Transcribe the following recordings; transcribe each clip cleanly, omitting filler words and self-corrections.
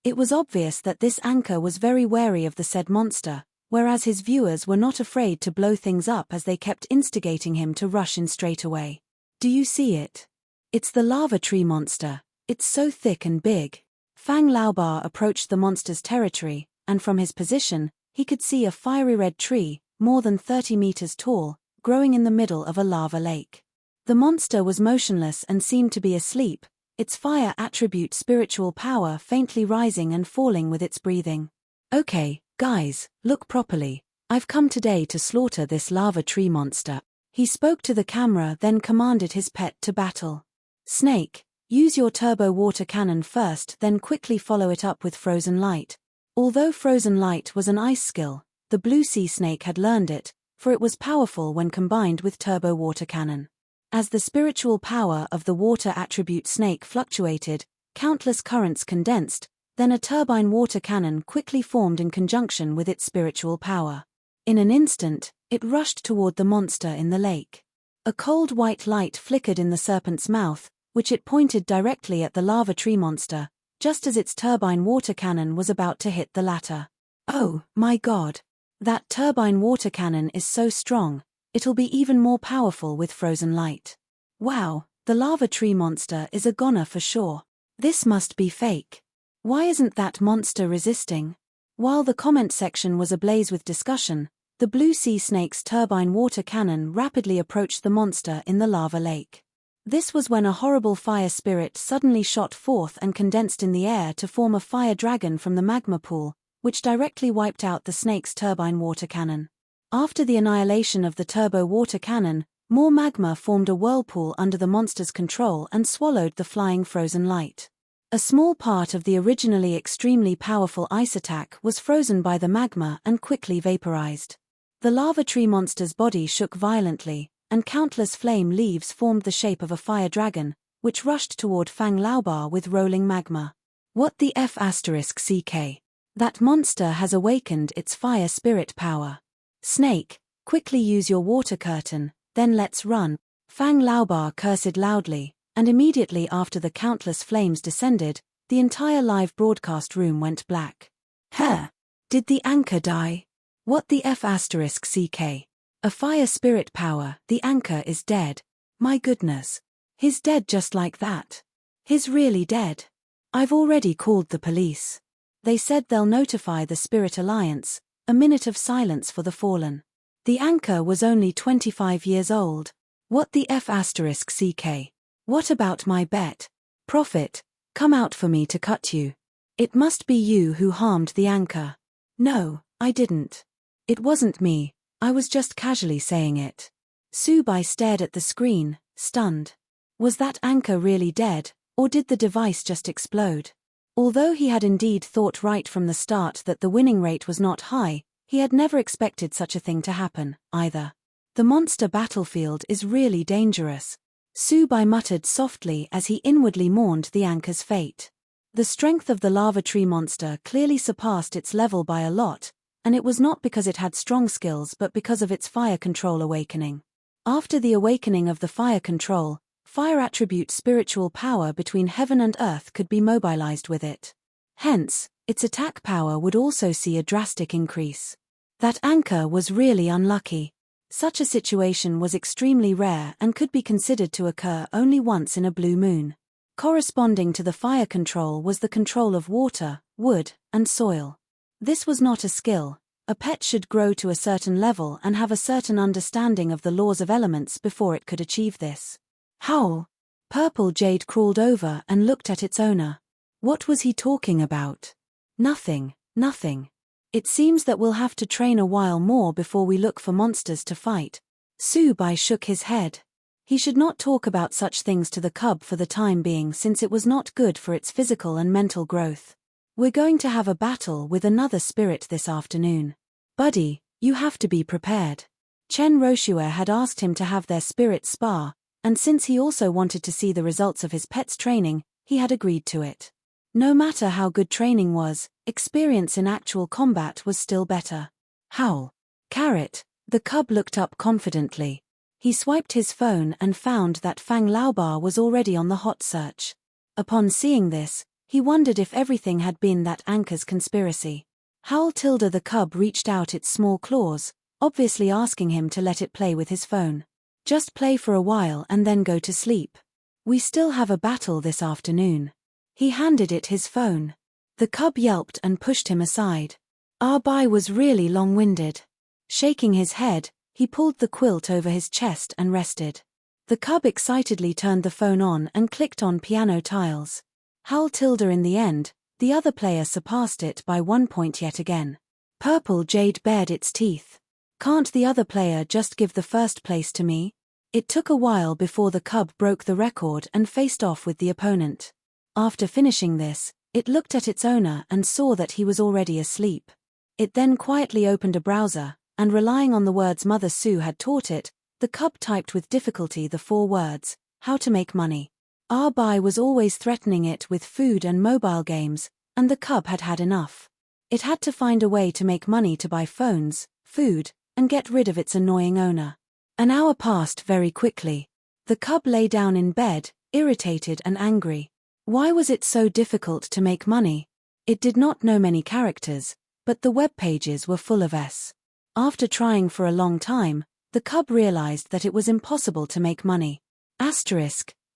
It was obvious that this anchor was very wary of the said monster, whereas his viewers were not afraid to blow things up as they kept instigating him to rush in straight away. Do you see it? It's the lava tree monster. It's so thick and big. Fang Laobar approached the monster's territory, and from his position, he could see a fiery red tree, more than 30 meters tall, growing in the middle of a lava lake. The monster was motionless and seemed to be asleep, its fire attribute spiritual power faintly rising and falling with its breathing. Okay, guys, look properly. I've come today to slaughter this lava tree monster. He spoke to the camera, then commanded his pet to battle. Snake, use your turbo water cannon first, then quickly follow it up with frozen light. Although frozen light was an ice skill, the blue sea snake had learned it, for it was powerful when combined with turbo water cannon. As the spiritual power of the water attribute snake fluctuated, countless currents condensed, then a turbine water cannon quickly formed in conjunction with its spiritual power. In an instant, it rushed toward the monster in the lake. A cold white light flickered in the serpent's mouth, which it pointed directly at the lava tree monster, just as its turbine water cannon was about to hit the latter. Oh, my God! That turbine water cannon is so strong, it'll be even more powerful with frozen light. Wow, the lava tree monster is a goner for sure. This must be fake. Why isn't that monster resisting? While the comment section was ablaze with discussion, the blue sea snake's turbine water cannon rapidly approached the monster in the lava lake. This was when a horrible fire spirit suddenly shot forth and condensed in the air to form a fire dragon from the magma pool, which directly wiped out the snake's turbine water cannon. After the annihilation of the turbo water cannon, more magma formed a whirlpool under the monster's control and swallowed the flying frozen light. A small part of the originally extremely powerful ice attack was frozen by the magma and quickly vaporized. The lava tree monster's body shook violently, and countless flame leaves formed the shape of a fire dragon, which rushed toward Fang Laobar with rolling magma. What the F***CK? That monster has awakened its fire spirit power. Snake, quickly use your water curtain, then let's run. Fang Laobar cursed loudly, and immediately after the countless flames descended, the entire live broadcast room went black. Huh? Did the anchor die? What the F***CK? A fire spirit power, the anchor is dead. My goodness. He's dead just like that. He's really dead. I've already called the police. They said they'll notify the Spirit Alliance. A minute of silence for the fallen. The anchor was only 25 years old. What the F***CK? What about my bet? Prophet, come out for me to cut you. It must be you who harmed the anchor. No, I didn't. It wasn't me, I was just casually saying it. Subai stared at the screen, stunned. Was that anchor really dead, or did the device just explode? Although he had indeed thought right from the start that the winning rate was not high, he had never expected such a thing to happen, either. The monster battlefield is really dangerous. Subai muttered softly as he inwardly mourned the anchor's fate. The strength of the lava tree monster clearly surpassed its level by a lot, and it was not because it had strong skills but because of its fire control awakening. After the awakening of the fire control, fire attribute spiritual power between heaven and earth could be mobilized with it. Hence, its attack power would also see a drastic increase. That anchor was really unlucky. Such a situation was extremely rare and could be considered to occur only once in a blue moon. Corresponding to the fire control was the control of water, wood, and soil. This was not a skill. A pet should grow to a certain level and have a certain understanding of the laws of elements before it could achieve this. Howl! Purple Jade crawled over and looked at its owner. What was he talking about? Nothing, nothing. It seems that we'll have to train a while more before we look for monsters to fight. Subai shook his head. He should not talk about such things to the cub for the time being since it was not good for its physical and mental growth. We're going to have a battle with another spirit this afternoon. Buddy, you have to be prepared. Chen Roshua had asked him to have their spirit spar, and since he also wanted to see the results of his pet's training, he had agreed to it. No matter how good training was, experience in actual combat was still better. Howl! Carrot! The cub looked up confidently. He swiped his phone and found that Fang Laobar was already on the hot search. Upon seeing this, He wondered if everything had been that anchor's conspiracy. Howl Tilda the cub reached out its small claws, obviously asking him to let it play with his phone. Just play for a while and then go to sleep. We still have a battle this afternoon. He handed it his phone. The cub yelped and pushed him aside. Arby was really long-winded. Shaking his head, he pulled the quilt over his chest and rested. The cub excitedly turned the phone on and clicked on piano tiles. Howl Tilda in the end, the other player surpassed it by 1 point yet again. Purple Jade bared its teeth. Can't the other player just give the first place to me? It took a while before the cub broke the record and faced off with the opponent. After finishing this, it looked at its owner and saw that he was already asleep. It then quietly opened a browser, and relying on the words Mother Sue had taught it, the cub typed with difficulty the 4 words, how to make money. Arby was always threatening it with food and mobile games, and the cub had had enough. It had to find a way to make money to buy phones, food, and get rid of its annoying owner. An hour passed very quickly. The cub lay down in bed, irritated and angry. Why was it so difficult to make money? It did not know many characters, but the web pages were full of S. After trying for a long time, the cub realized that it was impossible to make money.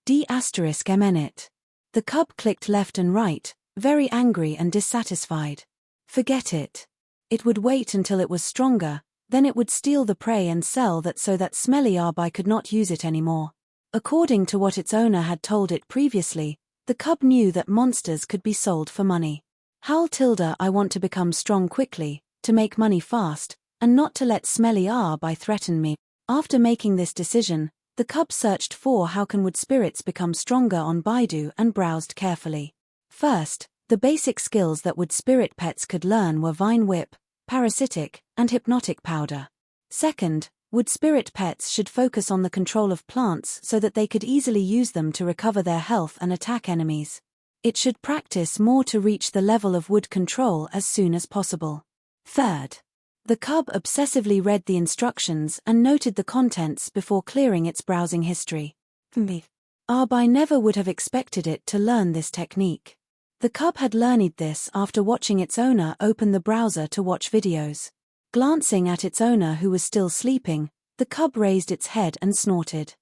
D***mn it. The cub clicked left and right, very angry and dissatisfied. Forget it. It would wait until it was stronger, then it would steal the prey and sell that so that smelly Arby could not use it anymore. According to what its owner had told it previously, the cub knew that monsters could be sold for money. Howl Tilda, I want to become strong quickly, to make money fast, and not to let smelly Arby threaten me. After making this decision, the cub searched for how can wood spirits become stronger on Baidu and browsed carefully. First, the basic skills that wood spirit pets could learn were Vine Whip, Parasitic, and Hypnotic Powder. Second, wood spirit pets should focus on the control of plants so that they could easily use them to recover their health and attack enemies. It should practice more to reach the level of wood control as soon as possible. Third, the cub obsessively read the instructions and noted the contents before clearing its browsing history. Arby never would have expected it to learn this technique. The cub had learned this after watching its owner open the browser to watch videos. Glancing at its owner who was still sleeping, the cub raised its head and snorted.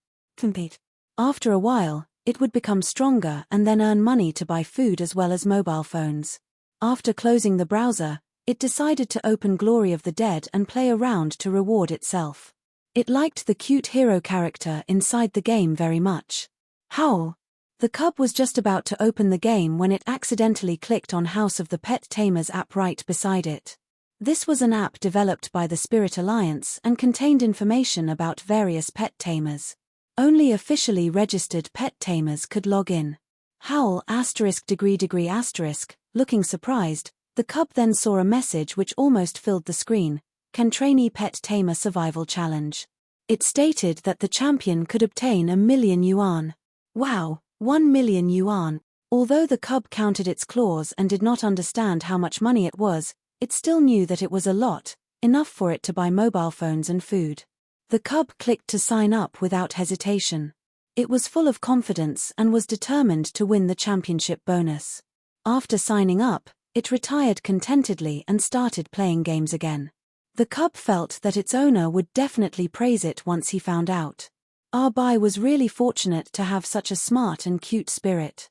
After a while, it would become stronger and then earn money to buy food as well as mobile phones. After closing the browser, it decided to open Glory of the Dead and play around to reward itself. It liked the cute hero character inside the game very much. Howl! The cub was just about to open the game when it accidentally clicked on House of the Pet Tamers app right beside it. This was an app developed by the Spirit Alliance and contained information about various pet tamers. Only officially registered pet tamers could log in. Howl *****, looking surprised, the cub then saw a message which almost filled the screen, Can Trainee Pet Tamer Survival Challenge. It stated that the champion could obtain 1,000,000 yuan. Wow, 1,000,000 yuan. Although the cub counted its claws and did not understand how much money it was, it still knew that it was a lot, enough for it to buy mobile phones and food. The cub clicked to sign up without hesitation. It was full of confidence and was determined to win the championship bonus. After signing up, it retired contentedly and started playing games again. The cub felt that its owner would definitely praise it once he found out. Arby was really fortunate to have such a smart and cute spirit.